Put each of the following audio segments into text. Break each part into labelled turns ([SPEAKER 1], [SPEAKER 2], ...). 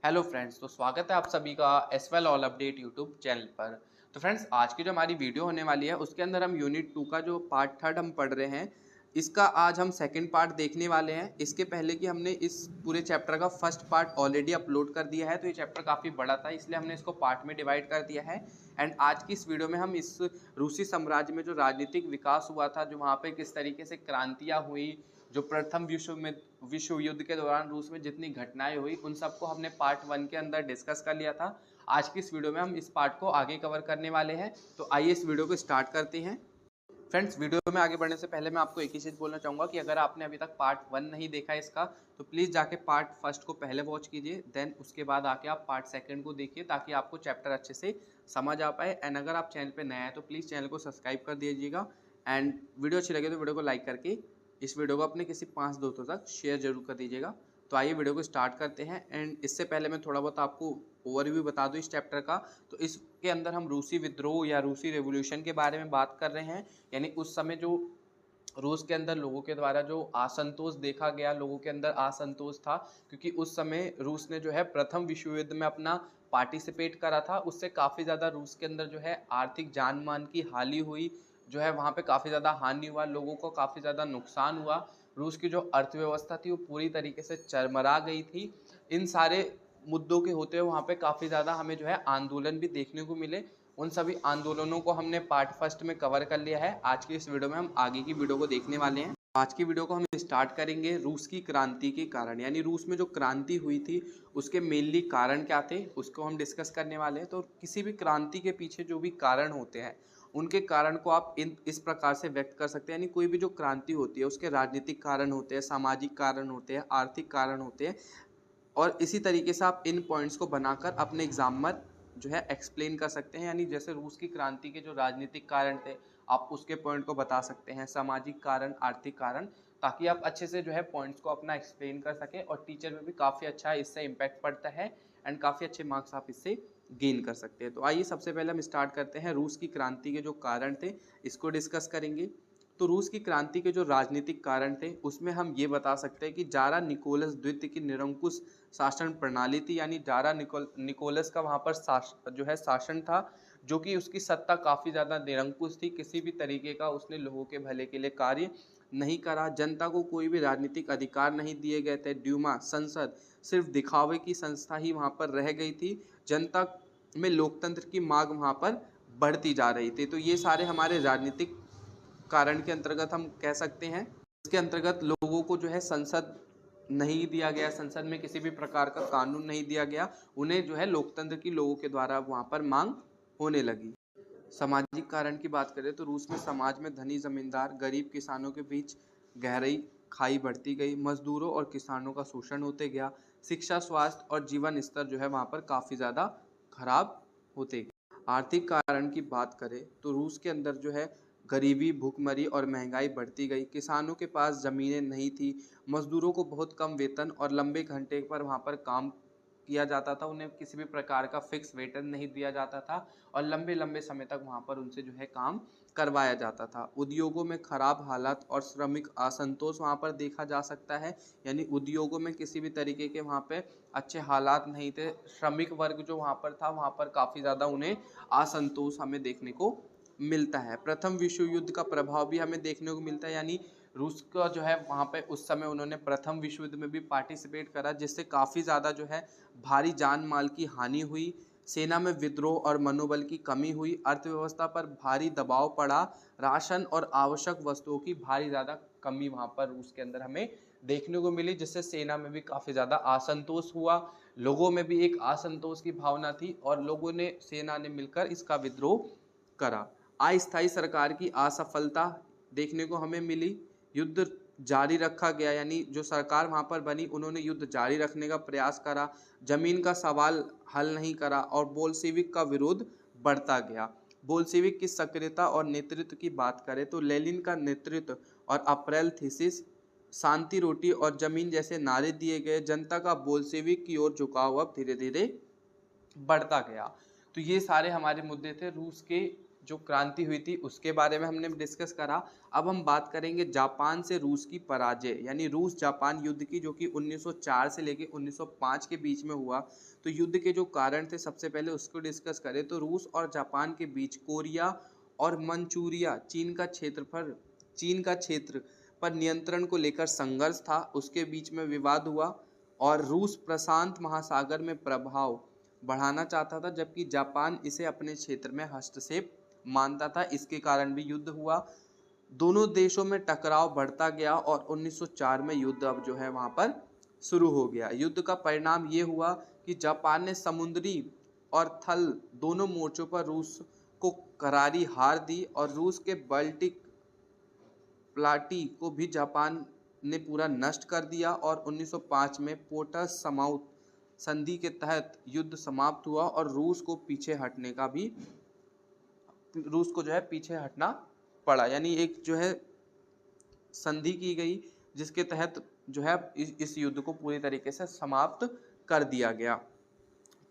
[SPEAKER 1] Hello friends, तो स्वागत है आप सभी का एसवेल ऑल अपडेट यूट्यूब चैनल पर। तो फ्रेंड्स, आज की जो हमारी वीडियो होने वाली है उसके अंदर हम यूनिट 2 का जो पार्ट थर्ड हम पढ़ रहे हैं, इसका आज हम सेकंड पार्ट देखने वाले हैं। इसके पहले कि हमने इस पूरे चैप्टर का फर्स्ट पार्ट ऑलरेडी अपलोड कर दिया है, तो ये चैप्टर काफ़ी बड़ा था, इसलिए हमने इसको पार्ट में डिवाइड कर दिया है। एंड आज की इस वीडियो में हम इस रूसी साम्राज्य में जो राजनीतिक विकास हुआ था, जो वहाँ पे किस तरीके से क्रांतियाँ हुई, जो प्रथम विश्व युद्ध के दौरान रूस में जितनी घटनाएं हुई, उन सबको हमने पार्ट 1 के अंदर डिस्कस कर लिया था। आज की इस वीडियो में हम इस पार्ट को आगे कवर करने वाले हैं, तो आइए इस वीडियो को स्टार्ट करते हैं। फ्रेंड्स, वीडियो में आगे बढ़ने से पहले मैं आपको एक ही चीज़ बोलना चाहूँगा कि अगर आपने अभी तक पार्ट 1 नहीं देखा है इसका, तो प्लीज़ जाके पार्ट फर्स्ट को पहले वॉच कीजिए, देन उसके बाद आके आप पार्ट सेकंड को देखिए, ताकि आपको चैप्टर अच्छे से समझ आ पाए। एंड अगर आप चैनल पे नए हैं तो प्लीज़ चैनल को सब्सक्राइब कर दीजिएगा। एंड वीडियो अच्छी लगे तो वीडियो को लाइक करके इस वीडियो को अपने किसी 5 दोस्तों तक शेयर जरूर कर दीजिएगा। तो आइए वीडियो को स्टार्ट करते हैं। एंड इससे पहले मैं थोड़ा बहुत आपको ओवरव्यू बता दूं इस चैप्टर का। तो इसके अंदर हम रूसी विद्रोह या रूसी रेवोल्यूशन के बारे में बात कर रहे हैं, यानी उस समय जो रूस के अंदर लोगों के द्वारा जो असंतोष देखा गया, लोगों के अंदर असंतोष था, क्योंकि उस समय रूस ने जो है प्रथम विश्व युद्ध में अपना पार्टिसिपेट करा था। उससे काफ़ी ज़्यादा रूस के अंदर जो है आर्थिक जान मान की हानि हुई, जो है वहाँ पे काफ़ी ज़्यादा हानि हुआ, लोगों को काफ़ी ज़्यादा नुकसान हुआ। रूस की जो अर्थव्यवस्था थी वो पूरी तरीके से चरमरा गई थी। इन सारे मुद्दों के होते हुए वहाँ पे काफ़ी ज़्यादा हमें जो है आंदोलन भी देखने को मिले। उन सभी आंदोलनों को हमने पार्ट फर्स्ट में कवर कर लिया है। आज की इस वीडियो में हम आगे की वीडियो को देखने वाले हैं। आज की वीडियो को हम स्टार्ट करेंगे रूस की क्रांति के कारण, यानी रूस में जो क्रांति हुई थी उसके मेनली कारण क्या थे, उसको हम डिस्कस करने वाले हैं। तो किसी भी क्रांति के पीछे जो भी कारण होते हैं, उनके कारण को आप इस प्रकार से व्यक्त कर सकते हैं। यानी कोई भी जो क्रांति होती है उसके राजनीतिक कारण होते हैं, सामाजिक कारण होते हैं, आर्थिक कारण होते हैं, और इसी तरीके से आप इन पॉइंट्स को बनाकर अपने एग्जाम में जो है एक्सप्लेन कर सकते हैं। यानी जैसे रूस की क्रांति के जो राजनीतिक कारण थे, आप उसके पॉइंट को बता सकते हैं, सामाजिक कारण, आर्थिक कारण, ताकि आप अच्छे से जो है पॉइंट्स को अपना एक्सप्लेन कर सकें, और टीचर में भी काफ़ी अच्छा इससे इम्पैक्ट पड़ता है। एंड काफ़ी अच्छे मार्क्स आप इससे गेन कर सकते हैं। तो आइए सबसे पहले हम स्टार्ट करते हैं, रूस की क्रांति के जो कारण थे इसको डिस्कस करेंगे। तो रूस की क्रांति के जो राजनीतिक कारण थे उसमें हम ये बता सकते हैं कि जारा निकोलस द्वितीय की निरंकुश शासन प्रणाली थी। यानी जारा निकोलस का वहाँ पर जो है शासन था, जो कि उसकी सत्ता काफ़ी ज़्यादा निरंकुश थी। किसी भी तरीके का उसने लोगों के भले के लिए कार्य नहीं करा। जनता को कोई भी राजनीतिक अधिकार नहीं दिए गए थे। ड्यूमा संसद सिर्फ दिखावे की संस्था ही वहाँ पर रह गई थी। जनता में लोकतंत्र की मांग वहाँ पर बढ़ती जा रही थी। तो ये सारे हमारे राजनीतिक कारण के अंतर्गत हम कह सकते हैं। इसके अंतर्गत लोगों को जो है संसद नहीं दिया गया, संसद में किसी भी प्रकार का कानून नहीं दिया गया, उन्हें जो है लोकतंत्र की लोगों के द्वारा वहाँ पर मांग होने लगी। सामाजिक कारण की बात करें तो रूस में समाज में धनी जमींदार गरीब किसानों के बीच गहराई खाई बढ़ती गई, मजदूरों और किसानों का शोषण होते गया, शिक्षा, स्वास्थ्य और जीवन स्तर जो है वहाँ पर काफ़ी ज़्यादा खराब होते गए। आर्थिक कारण की बात करें तो रूस के अंदर जो है गरीबी, भूखमरी और महंगाई बढ़ती गई, किसानों के पास ज़मीनें नहीं थी, मजदूरों को बहुत कम वेतन और लंबे घंटे पर वहाँ पर काम किया जाता था, उन्हें किसी भी प्रकार का फिक्स वेतन नहीं दिया जाता था, और लंबे लंबे समय तक वहाँ पर उनसे जो है काम करवाया जाता था। उद्योगों में खराब हालात और श्रमिक असंतोष वहाँ पर देखा जा सकता है। यानी उद्योगों में किसी भी तरीके के वहाँ पे अच्छे हालात नहीं थे। श्रमिक वर्ग जो वहाँ पर था, वहाँ पर काफ़ी ज़्यादा उन्हें असंतोष हमें देखने को मिलता है। प्रथम विश्व युद्ध का प्रभाव भी हमें देखने को मिलता है। यानी रूस का जो है वहाँ पे उस समय उन्होंने प्रथम विश्व युद्ध में भी पार्टिसिपेट करा, जिससे काफ़ी ज़्यादा जो है भारी जान माल की हानि हुई, सेना में विद्रोह और मनोबल की कमी हुई, अर्थव्यवस्था पर भारी दबाव पड़ा, राशन और आवश्यक वस्तुओं की भारी ज़्यादा कमी वहाँ पर रूस के अंदर हमें देखने को मिली, जिससे सेना में भी काफ़ी ज़्यादा असंतोष हुआ, लोगों में भी एक असंतोष की भावना थी, और लोगों ने, सेना ने मिलकर इसका विद्रोह करा। अस्थायी सरकार की असफलता देखने को हमें मिली, युद्ध जारी रखा गया, यानी जो सरकार वहाँ पर बनी उन्होंने युद्ध जारी रखने का प्रयास करा, जमीन का सवाल हल नहीं करा, और बोल्शेविक का विरोध बढ़ता गया। बोल्शेविक की सक्रियता और नेतृत्व की बात करें तो लेनिन का नेतृत्व और अप्रैल थीसिस, शांति रोटी और जमीन जैसे नारे दिए गए, जनता का बोल्शेविक की ओर झुकाव अब धीरे धीरे बढ़ता गया। तो ये सारे हमारे मुद्दे थे रूस के जो क्रांति हुई थी उसके बारे में हमने डिस्कस करा। अब हम बात करेंगे जापान से रूस की पराजय यानी रूस जापान युद्ध की, जो कि 1904 से लेके 1905 के बीच में हुआ। तो युद्ध के जो कारण थे सबसे पहले उसको डिस्कस करें तो रूस और जापान के बीच कोरिया और मंचूरिया चीन का क्षेत्र पर नियंत्रण को लेकर संघर्ष था, उसके बीच में विवाद हुआ और रूस प्रशांत महासागर में प्रभाव बढ़ाना चाहता था, जबकि जापान इसे अपने क्षेत्र में हस्तक्षेप मानता था। इसके कारण भी युद्ध हुआ। दोनों देशों में टकराव बढ़ता गया और 1904 में युद्ध अब जो है वहां पर शुरू हो गया। युद्ध का परिणाम ये हुआ कि जापान ने समुद्री और थल दोनों मोर्चों पर रूस को करारी हार दी और रूस के बाल्टिक प्लाटी को भी जापान ने पूरा नष्ट कर दिया और 1905 में पोटस समाउथ संधि के तहत युद्ध समाप्त हुआ और रूस को जो है पीछे हटना पड़ा। यानी एक जो है संधि की गई जिसके तहत जो है इस युद्ध को पूरी तरीके से समाप्त कर दिया गया।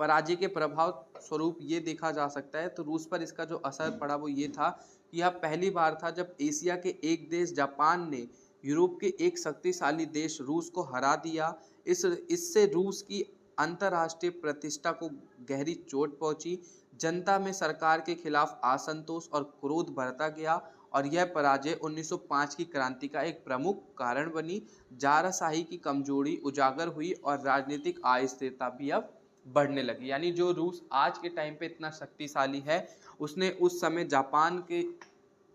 [SPEAKER 1] पराजय के प्रभाव स्वरूप ये देखा जा सकता है तो रूस पर इसका जो असर पड़ा वो ये था कि यह पहली बार था जब एशिया के एक देश जापान ने यूरोप के एक शक्तिशाली देश रूस को हरा दिया। इससे रूस की अंतर्राष्ट्रीय प्रतिष्ठा को गहरी चोट पहुंची। जनता में सरकार के खिलाफ असंतोष और क्रोध बढ़ता गया और यह पराजय 1905 की क्रांति का एक प्रमुख कारण बनी। जाराशाही की कमजोरी उजागर हुई और राजनीतिक अस्थिरता भी अब बढ़ने लगी। यानी जो रूस आज के टाइम पे इतना शक्तिशाली है उसने उस समय जापान के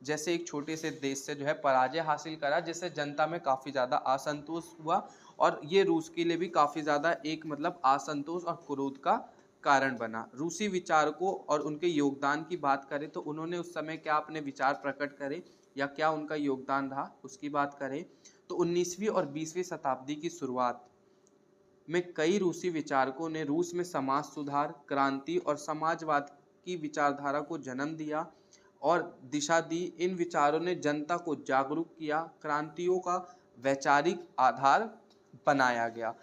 [SPEAKER 1] जैसे एक छोटे से देश से जो है पराजय हासिल करा, जिससे जनता में काफ़ी ज़्यादा असंतोष हुआ और ये रूस के लिए भी काफ़ी ज़्यादा एक मतलब असंतोष और क्रोध का कारण बना। रूसी विचारकों और उनके योगदान की बात करें तो उन्होंने उस समय क्या अपने विचार प्रकट करे या क्या उनका योगदान रहा उसकी बात करें तो 19वीं और 20वीं शताब्दी की शुरुआत में कई रूसी विचारकों ने रूस में समाज सुधार, क्रांति और समाजवाद की विचारधारा को जन्म दिया और दिशा दी। इन विचारों ने जनता को जागरूक किया, क्रांतियों का वैचारिक आधार बनाया गया।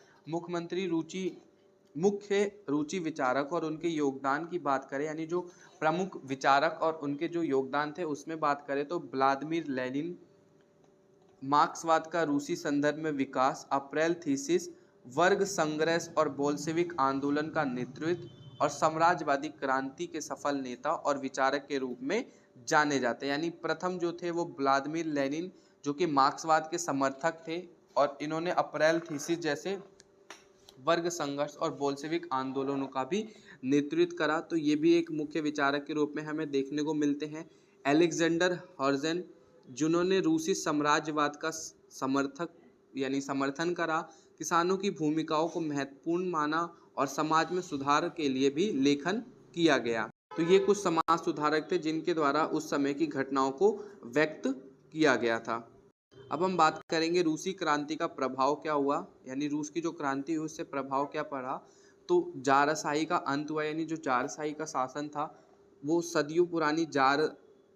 [SPEAKER 1] मुख्य रुचि विचारक और उनके योगदान की बात करें यानी जो प्रमुख विचारक और उनके जो योगदान थे उसमें बात करें तो व्लादिमीर लेनिन, मार्क्सवाद का रूसी संदर्भ में विकास, अप्रैल थीसिस, वर्ग संघर्ष और बोल्शेविक आंदोलन का नेतृत्व और साम्राज्यवादी क्रांति के सफल नेता और विचारक के रूप में जाने जाते हैं। यानी प्रथम जो थे वो व्लादिमीर लेनिन जो कि मार्क्सवाद के समर्थक थे और इन्होंने अप्रैल थीसिस जैसे वर्ग संघर्ष और बोल्शेविक आंदोलनों का भी नेतृत्व करा। तो ये भी एक मुख्य विचारक के रूप में हमें देखने को मिलते हैं। अलेक्जेंडर हर्जेन जिन्होंने रूसी साम्राज्यवाद का समर्थन करा, किसानों की भूमिकाओं को महत्वपूर्ण माना और समाज में सुधार के लिए भी लेखन किया गया। तो ये कुछ समाज सुधारक थे जिनके द्वारा उस समय की घटनाओं को व्यक्त किया गया था। अब हम बात करेंगे रूसी क्रांति का प्रभाव क्या हुआ, यानी रूस की जो क्रांति हुई उससे प्रभाव क्या पड़ा। तो जारशाही का अंत हुआ, यानी जो जारशाही का शासन था वो सदियों पुरानी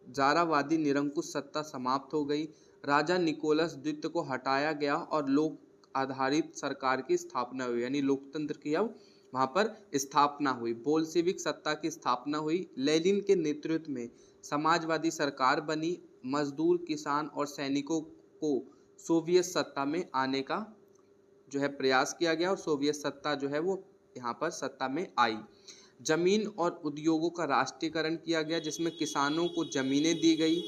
[SPEAKER 1] जारावादी निरंकुश सत्ता समाप्त हो गई। राजा निकोलस द्वितीय को हटाया गया और लोक आधारित सरकार की स्थापना हुई, यानी लोकतंत्र की अब वहाँ पर स्थापना हुई। बोल्शेविक सत्ता की स्थापना हुई। लेनिन के नेतृत्व में समाजवादी सरकार बनी। मजदूर, किसान और सैनिकों को सोवियत सत्ता में आने का जो है प्रयास किया गया और सोवियत सत्ता जो है वो यहाँ पर सत्ता में आई। जमीन और उद्योगों का राष्ट्रीयकरण किया गया जिसमें किसानों को जमीनें दी गई।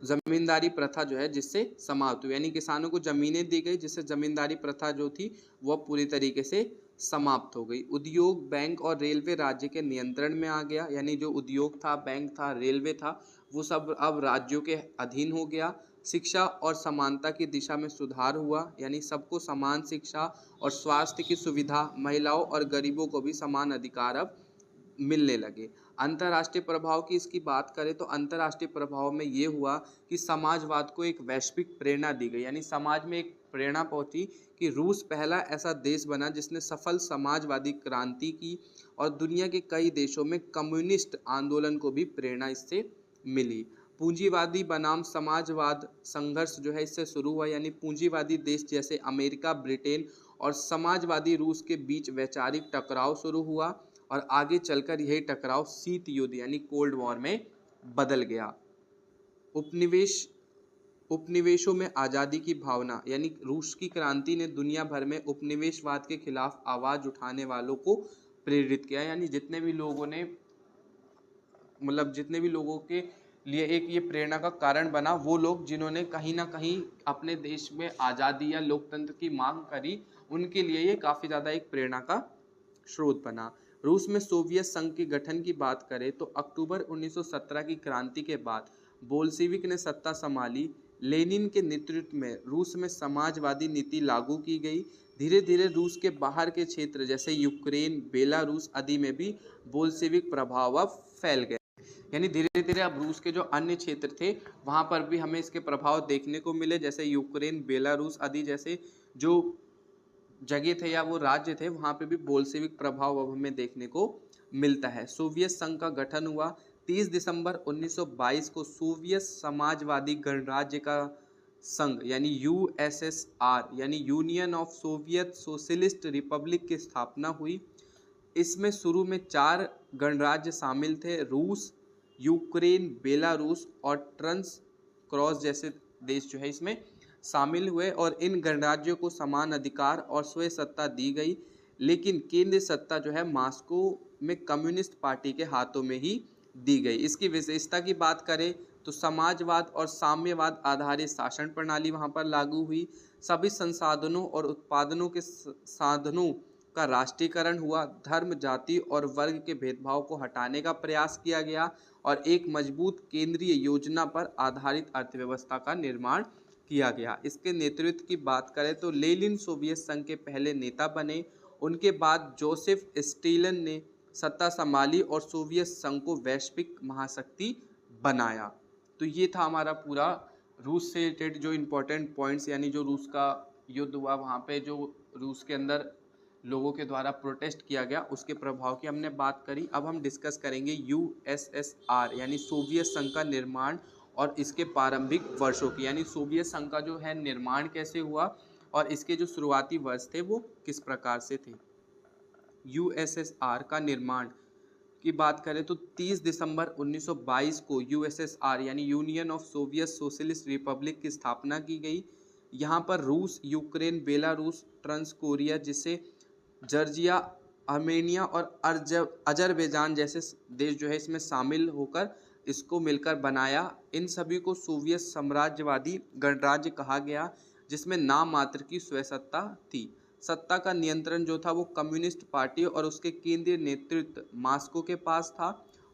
[SPEAKER 1] जमींदारी प्रथा जो है जिससे समाप्त हुई, यानी किसानों को जमीनें दी गई जिससे जमींदारी प्रथा जो थी वह पूरी तरीके से समाप्त हो गई। उद्योग, बैंक और रेलवे राज्य के नियंत्रण में आ गया, यानी जो उद्योग था, बैंक था, रेलवे था वो सब अब राज्यों के अधीन हो गया। शिक्षा और समानता की दिशा में सुधार हुआ, यानी सबको समान शिक्षा और स्वास्थ्य की सुविधा, महिलाओं और गरीबों को भी समान अधिकार अब मिलने लगे। अंतर्राष्ट्रीय प्रभाव की इसकी बात करें तो अंतर्राष्ट्रीय प्रभाव में ये हुआ कि समाजवाद को एक वैश्विक प्रेरणा दी गई, यानी समाज में एक प्रेरणा पहुंची कि रूस पहला ऐसा देश बना जिसने सफल समाजवादी क्रांति की और दुनिया के कई देशों में कम्युनिस्ट आंदोलन को भी प्रेरणा इससे मिली। पूंजीवादी बनाम समाजवाद संघर्ष जो है इससे शुरू हुआ, यानी पूंजीवादी देश जैसे अमेरिका, ब्रिटेन और समाजवादी रूस के बीच वैचारिक टकराव शुरू हुआ और आगे चलकर यही टकराव शीत युद्ध यानी कोल्ड वॉर में बदल गया। उपनिवेशों में आज़ादी की भावना, यानी रूस की क्रांति ने दुनिया भर में उपनिवेशवाद के खिलाफ आवाज उठाने वालों को प्रेरित किया। यानी जितने भी लोगों ने जितने भी लोगों के लिए एक ये प्रेरणा का कारण बना, वो लोग जिन्होंने कहीं ना कहीं अपने देश में आज़ादी या लोकतंत्र की मांग करी, उनके लिए ये काफ़ी ज़्यादा एक प्रेरणा का स्रोत बना। रूस में सोवियत संघ के गठन की बात करें तो अक्टूबर 1917 की क्रांति के बाद बोल्शेविक ने सत्ता संभाली। लेनिन के नेतृत्व में रूस में समाजवादी नीति लागू की गई। धीरे धीरे रूस के बाहर के क्षेत्र जैसे यूक्रेन, बेलारूस आदि में भी बोल्शेविक प्रभाव अब फैल गए। यानी धीरे धीरे अब रूस के जो अन्य क्षेत्र थे वहाँ पर भी हमें इसके प्रभाव देखने को मिले, जैसे यूक्रेन, बेलारूस आदि जैसे जो जगह थे या वो राज्य थे, वहाँ पे भी बोल्शेविक प्रभाव अब हमें देखने को मिलता है। सोवियत संघ का गठन हुआ 30 दिसंबर 1922 को। सोवियत समाजवादी गणराज्य का संघ यानी यूएसएसआर यानी union of Soviet socialist Republic की स्थापना हुई। इसमें शुरू में 4 गणराज्य शामिल थे, रूस, यूक्रेन, बेलारूस और ट्रांस क्रॉस जैसे देश जो है इसमें शामिल हुए, और इन गणराज्यों को समान अधिकार और स्वयं सत्ता दी गई। लेकिन केंद्रीय सत्ता जो है मॉस्को में कम्युनिस्ट पार्टी के हाथों में ही दी गई। इसकी विशेषता की बात करें तो समाजवाद और साम्यवाद आधारित शासन प्रणाली वहाँ पर लागू हुई। सभी संसाधनों और उत्पादनों के साधनों का राष्ट्रीयकरण हुआ। धर्म, जाति और वर्ग के भेदभाव को हटाने का प्रयास किया गया और एक मजबूत केंद्रीय योजना पर आधारित अर्थव्यवस्था का निर्माण किया गया। इसके नेतृत्व की बात करें तो लेनिन सोवियत संघ के पहले नेता बने। उनके बाद जोसेफ स्टालिन ने सत्ता संभाली और सोवियत संघ को वैश्विक महाशक्ति बनाया। तो ये था हमारा पूरा रूस से रिलेटेड जो इम्पोर्टेंट पॉइंट्स, यानी जो रूस का युद्ध हुआ वहाँ पे जो रूस के अंदर लोगों के द्वारा प्रोटेस्ट किया गया उसके प्रभाव की हमने बात करी। अब हम डिस्कस करेंगे यूएसएसआर यानी सोवियत संघ का निर्माण और इसके प्रारंभिक वर्षों की, यानी सोवियत संघ का जो है निर्माण कैसे हुआ और इसके जो शुरुआती वर्ष थे वो किस प्रकार से थे। यूएसएसआर का निर्माण की बात करें तो 30 दिसंबर 1922 को यूएसएसआर यानी union of Soviet socialist Republic की स्थापना की गई। यहाँ पर रूस, यूक्रेन, बेलारूस, ट्रांसकोरिया जिसे जॉर्जिया, आर्मेनिया और अजरबैजान जैसे देश जो है इसमें शामिल होकर इसको मिलकर बनाया। इन सभी को सोवियत साम्राज्यवादी गणराज्य कहा गया, जिसमें नाम मात्र की स्वसत्ता थी। सत्ता का नियंत्रण जो था वो कम्युनिस्ट पार्टी और उसके केंद्रीय नेतृत्व मॉस्को के पास था।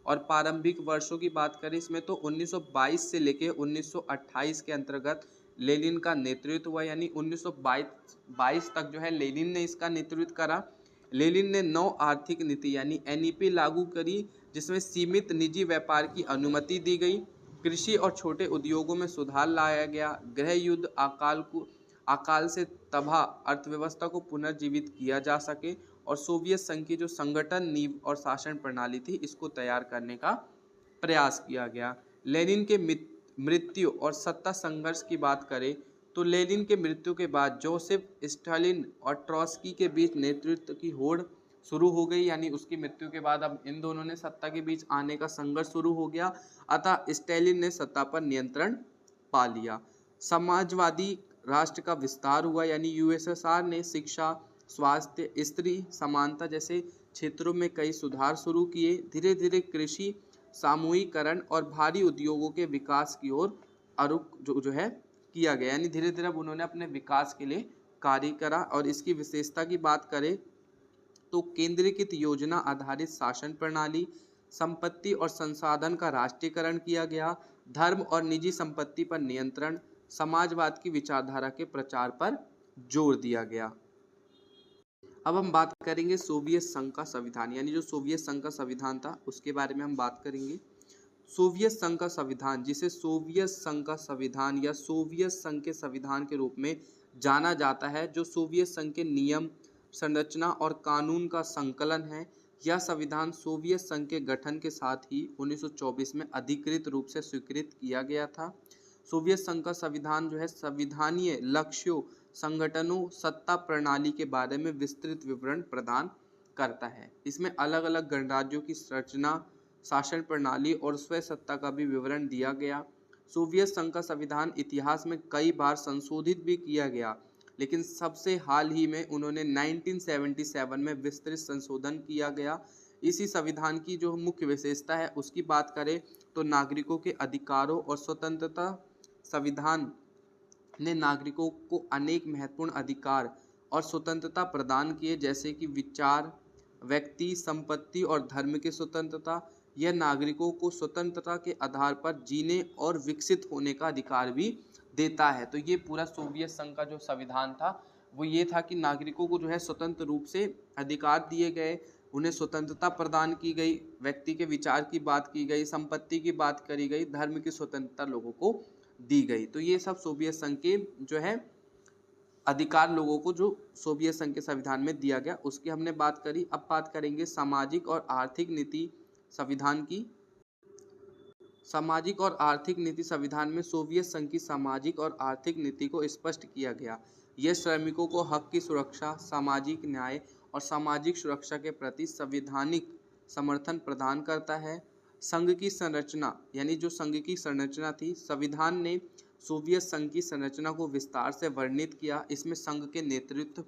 [SPEAKER 1] और प्रारंभिक वर्षों की बात करें इसमें तो 1922 से लेकर 1928 के अंतर्गत लेनिन का नेतृत्व हुआ, यानी 1922 तक जो है लेनिन ने इसका नेतृत्व करा। लेनिन ने 9 आर्थिक नीति यानी एनईपी लागू करी, जिसमें सीमित निजी व्यापार की अनुमति दी गई, कृषि और छोटे उद्योगों में सुधार लाया गया, गृह युद्ध, अकाल से तबाह अर्थव्यवस्था को पुनर्जीवित किया जा सके, और सोवियत संघ की जो संगठन, नींव और शासन प्रणाली थी इसको तैयार करने का प्रयास किया गया। लेनिन के मृत्यु और सत्ता संघर्ष की बात करें तो लेनिन के मृत्यु के बाद जोसेफ स्टालिन और ट्रॉट्स्की के बीच नेतृत्व की होड़ शुरू हो गई, यानी उसकी मृत्यु के बाद अब इन दोनों ने सत्ता के बीच आने का संघर्ष शुरू हो गया। अतः स्टालिन ने सत्ता पर नियंत्रण पा लिया। समाजवादी राष्ट्र का विस्तार हुआ, यानी यूएसएसआर ने शिक्षा, स्वास्थ्य, स्त्री समानता जैसे क्षेत्रों में कई सुधार शुरू किए। धीरे धीरे कृषि, सामूहिकरण और भारी उद्योगों के विकास की ओर रुख जो है किया गया, यानी धीरे धीरे उन्होंने अपने विकास के लिए कार्य करा। और इसकी विशेषता की बात करें तो केंद्रीकृत योजना आधारित शासन प्रणाली, संपत्ति और संसाधन का राष्ट्रीयकरण किया गया, धर्म और निजी संपत्ति पर नियंत्रण, समाजवाद की विचारधारा के प्रचार पर जोर दिया गया। अब हम बात करेंगे सोवियत संघ का संविधान, यानी जो सोवियत संघ का संविधान था उसके बारे में हम बात करेंगे। सोवियत संघ का संविधान, जिसे सोवियत संघ का संविधान या सोवियत संघ के संविधान के रूप में जाना जाता है, जो सोवियत संघ के नियम, संरचना और कानून का संकलन है। यह संविधान सोवियत संघ के गठन के साथ ही 1924 में अधिकृत रूप से स्वीकृत किया गया था। सोवियत संघ का संविधान जो है संविधानीय लक्ष्यों, संगठनों, सत्ता प्रणाली के बारे में विस्तृत विवरण प्रदान करता है। इसमें अलग अलग गणराज्यों की संरचना, शासन प्रणाली और स्वसत्ता का भी विवरण दिया गया। सोवियत संघ का संविधान इतिहास में कई बार संशोधित भी किया गया, लेकिन सबसे हाल ही में उन्होंने 1977 में विस्तृत संशोधन किया गया। इसी संविधान की जो मुख्य विशेषता है उसकी बात करें तो नागरिकों के अधिकारों और स्वतंत्रता। संविधान ने नागरिकों को अनेक महत्वपूर्ण अधिकार और स्वतंत्रता प्रदान किए, जैसे कि विचार, व्यक्ति, संपत्ति और धर्म की स्वतंत्रता। यह नागरिकों को स्वतंत्रता के आधार पर जीने और विकसित होने का अधिकार भी देता है। तो ये पूरा सोवियत संघ का जो संविधान था वो ये था कि नागरिकों को जो है स्वतंत्र रूप से अधिकार दिए गए, उन्हें स्वतंत्रता प्रदान की गई, व्यक्ति के विचार की बात की गई, संपत्ति की बात करी गई, धर्म की स्वतंत्रता लोगों को दी गई। तो ये सब सोवियत संघ के जो है अधिकार लोगों को जो सोवियत संघ के संविधान में दिया गया उसकी हमने बात करी। अब बात करेंगे सामाजिक और आर्थिक नीति संविधान की। सामाजिक और आर्थिक नीति संविधान में सोवियत संघ की सामाजिक और आर्थिक नीति को स्पष्ट किया गया। यह श्रमिकों को हक की सुरक्षा, सामाजिक न्याय और सामाजिक सुरक्षा के प्रति संवैधानिक समर्थन प्रदान करता है। संघ की संरचना, यानी जो संघ की संरचना थी, संविधान ने सोवियत संघ की संरचना को विस्तार से वर्णित किया। इसमें संघ के नेतृत्व,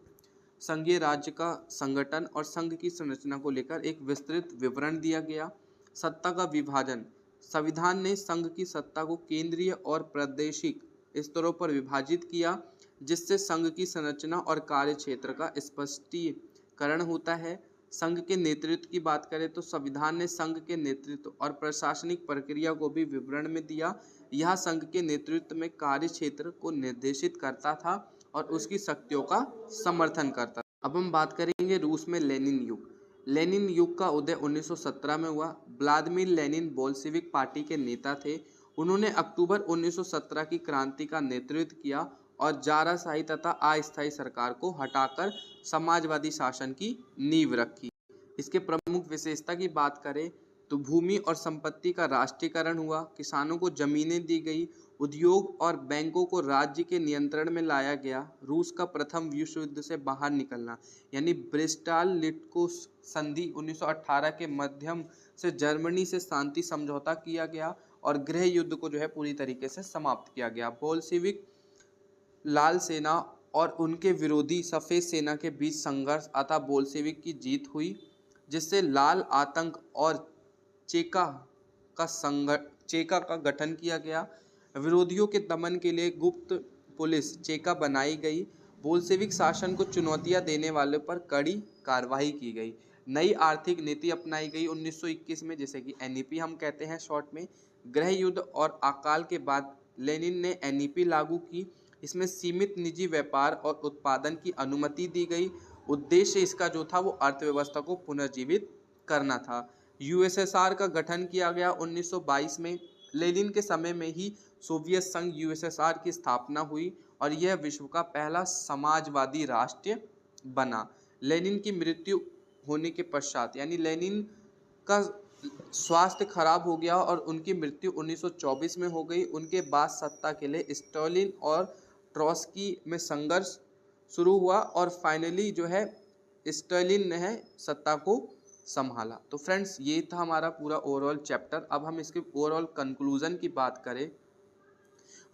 [SPEAKER 1] संघीय राज्य का संगठन और संघ की संरचना को लेकर एक विस्तृत विवरण दिया गया। सत्ता का विभाजन, संविधान ने संघ की सत्ता को केंद्रीय और प्रादेशिक स्तरों पर विभाजित किया, जिससे संघ की संरचना और कार्य क्षेत्र का स्पष्टीकरण होता है। संघ के नेतृत्व की बात करें तो संविधान ने संघ के नेतृत्व और प्रशासनिक प्रक्रिया को भी विवरण में दिया। यह संघ के नेतृत्व में कार्य क्षेत्र को निर्देशित करता था और उसकी शक्तियों का समर्थन करता था। अब हम बात करेंगे रूस में लेनिन युग। लेनिन युग का उदय 1917 में हुआ। व्लादिमीर लेनिन बोल्शेविक पार्टी के नेता थे। उन्होंने अक्टूबर 1917 की क्रांति का नेतृत्व किया और जाराशाही तथा अस्थायी सरकार को हटाकर समाजवादी शासन की नींव रखी। इसके प्रमुख विशेषता की बात करें तो भूमि और संपत्ति का राष्ट्रीयकरण हुआ, किसानों को जमीनें दी गई, उद्योग और बैंकों को राज्य के नियंत्रण में लाया गया। रूस का प्रथम विश्व युद्ध से बाहर निकलना, यानी ब्रेस्ट-लिटोव संधि 1918 के माध्यम से जर्मनी से शांति समझौता किया गया और गृह युद्ध को जो है पूरी तरीके से समाप्त किया गया। बोल्शेविक लाल सेना और उनके विरोधी सफ़ेद सेना के बीच संघर्ष अतः बोल्शेविक की जीत हुई, जिससे लाल आतंक और चेका का गठन किया गया। विरोधियों के दमन के लिए गुप्त पुलिस चेका बनाई गई। बोल्शेविक शासन को चुनौतियां देने वालों पर कड़ी कार्रवाई की गई। नई आर्थिक नीति अपनाई गई 1921 में, जिसे कि एनईपी हम कहते हैं शॉर्ट में। गृह युद्ध और अकाल के बाद लेनिन ने एनईपी लागू की। इसमें सीमित निजी व्यापार और उत्पादन की अनुमति दी गई। उद्देश्य इसका जो था वो अर्थव्यवस्था को पुनर्जीवित करना था। यूएसएसआर का गठन किया गया 1922 में। लेनिन के समय में ही सोवियत संघ यूएसएसआर की स्थापना हुई और यह विश्व का पहला समाजवादी राष्ट्र बना। लेनिन की मृत्यु होने के पश्चात, यानी लेनिन का स्वास्थ्य खराब हो गया और उनकी मृत्यु 1924 में हो गई। उनके बाद सत्ता के लिए स्टालिन और ट्रॉट्स्की में संघर्ष शुरू हुआ और फाइनली जो है स्टालिन ने है सत्ता को संभाला। तो फ्रेंड्स ये था हमारा पूरा ओवरऑल चैप्टर। अब हम इसके ओवरऑल कंक्लूजन की बात करें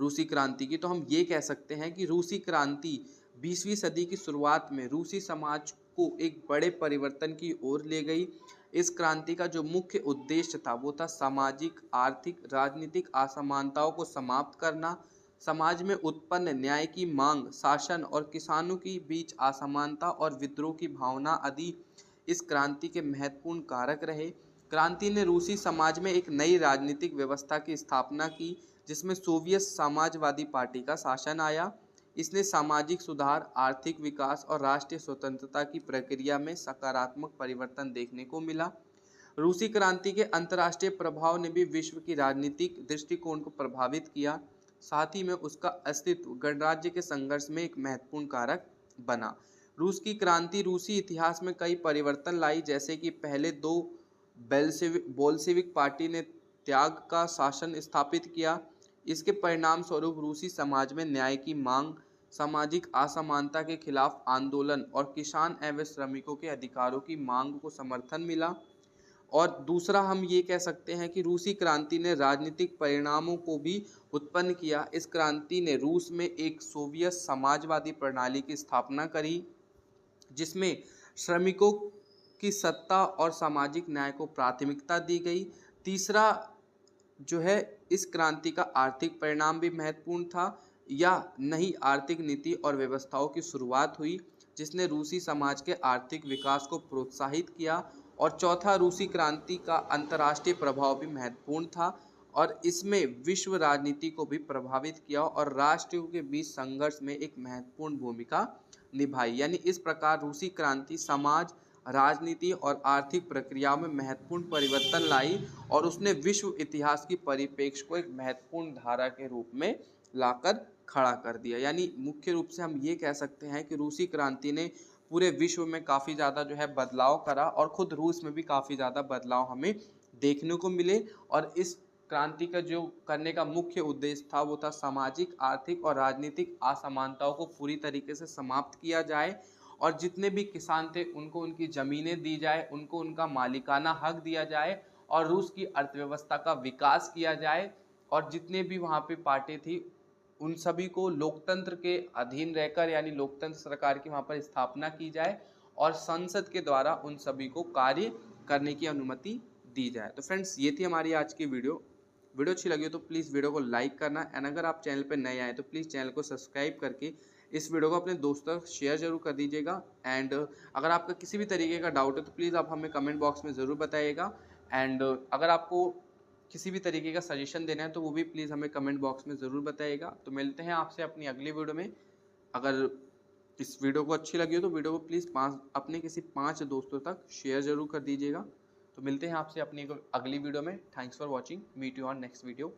[SPEAKER 1] रूसी क्रांति की, तो हम ये कह सकते हैं कि रूसी क्रांति 20वीं सदी की शुरुआत में रूसी समाज को एक बड़े परिवर्तन की ओर ले गई। इस क्रांति का जो मुख्य उद्देश्य था वो था सामाजिक, आर्थिक, राजनीतिक असमानताओं को समाप्त करना। समाज में उत्पन्न न्याय की मांग, शासन और किसानों के बीच असमानता और विद्रोह की भावना आदि इस क्रांति के महत्वपूर्ण कारक रहे। क्रांति ने रूसी समाज में एक नई राजनीतिक व्यवस्था की स्थापना की, जिसमें सोवियत समाजवादी पार्टी का शासन आया। इसने सामाजिक सुधार, आर्थिक विकास और राष्ट्रीय स्वतंत्रता की प्रक्रिया में सकारात्मक परिवर्तन देखने को मिला। रूसी क्रांति के अंतर्राष्ट्रीय प्रभाव ने भी विश्व की राजनीतिक दृष्टिकोण को प्रभावित किया। साथ ही में उसका अस्तित्व गणराज्य के संघर्ष में एक महत्वपूर्ण कारक बना। रूस की क्रांति रूसी इतिहास में कई परिवर्तन लाई, जैसे कि पहले दो बोल्शेविक पार्टी ने त्याग का शासन स्थापित किया। इसके परिणाम स्वरूप रूसी समाज में न्याय की मांग, सामाजिक असमानता के खिलाफ आंदोलन और किसान एवं श्रमिकों के अधिकारों की मांग को समर्थन मिला। और दूसरा हम ये कह सकते हैं कि रूसी क्रांति ने राजनीतिक परिणामों को भी उत्पन्न किया। इस क्रांति ने रूस में एक सोवियत समाजवादी प्रणाली की स्थापना करी, जिसमें श्रमिकों की सत्ता और सामाजिक न्याय को प्राथमिकता दी गई। तीसरा जो है, इस क्रांति का आर्थिक परिणाम भी महत्वपूर्ण था, या नई आर्थिक नीति और व्यवस्थाओं की शुरुआत हुई जिसने रूसी समाज के आर्थिक विकास को प्रोत्साहित किया। और चौथा, रूसी क्रांति का अंतर्राष्ट्रीय प्रभाव भी महत्वपूर्ण था और इसमें विश्व राजनीति को भी प्रभावित किया और राष्ट्रों के बीच संघर्ष में एक महत्वपूर्ण भूमिका निभाई। यानी इस प्रकार रूसी क्रांति समाज, राजनीति और आर्थिक प्रक्रियाओं में महत्वपूर्ण परिवर्तन लाई और उसने विश्व इतिहास की परिप्रेक्ष्य को एक महत्वपूर्ण धारा के रूप में लाकर खड़ा कर दिया। यानी मुख्य रूप से हम ये कह सकते हैं कि रूसी क्रांति ने पूरे विश्व में काफ़ी ज़्यादा जो है बदलाव करा और खुद रूस में भी काफ़ी ज़्यादा बदलाव हमें देखने को मिले। और इस क्रांति का जो करने का मुख्य उद्देश्य था वो था सामाजिक, आर्थिक और राजनीतिक असमानताओं को पूरी तरीके से समाप्त किया जाए और जितने भी किसान थे उनको उनकी ज़मीनें दी जाए, उनको उनका मालिकाना हक दिया जाए और रूस की अर्थव्यवस्था का विकास किया जाए और जितने भी वहाँ पे पार्टी थी उन सभी को लोकतंत्र के अधीन रहकर, यानी लोकतंत्र सरकार की वहाँ पर स्थापना की जाए और संसद के द्वारा उन सभी को कार्य करने की अनुमति दी जाए। तो फ्रेंड्स, ये थी हमारी आज की वीडियो अच्छी लगी हो तो प्लीज़ वीडियो को लाइक करना एंड अगर आप चैनल पर नए आए तो प्लीज़ चैनल को सब्सक्राइब करके इस वीडियो को अपने दोस्तों तक शेयर जरूर कर दीजिएगा। एंड अगर आपका किसी भी तरीके का डाउट है तो प्लीज़ आप हमें कमेंट बॉक्स में ज़रूर बताइएगा। एंड अगर आपको किसी भी तरीके का सजेशन देना है तो वो भी प्लीज़ हमें कमेंट बॉक्स में ज़रूर बताइएगा। तो मिलते हैं आपसे अपनी अगली वीडियो में। अगर इस वीडियो को अच्छी लगी हो तो वीडियो को प्लीज़ अपने किसी 5 दोस्तों तक शेयर ज़रूर कर दीजिएगा। तो मिलते हैं आपसे अपनी अगली वीडियो में। Thanks for watching, meet you on next video.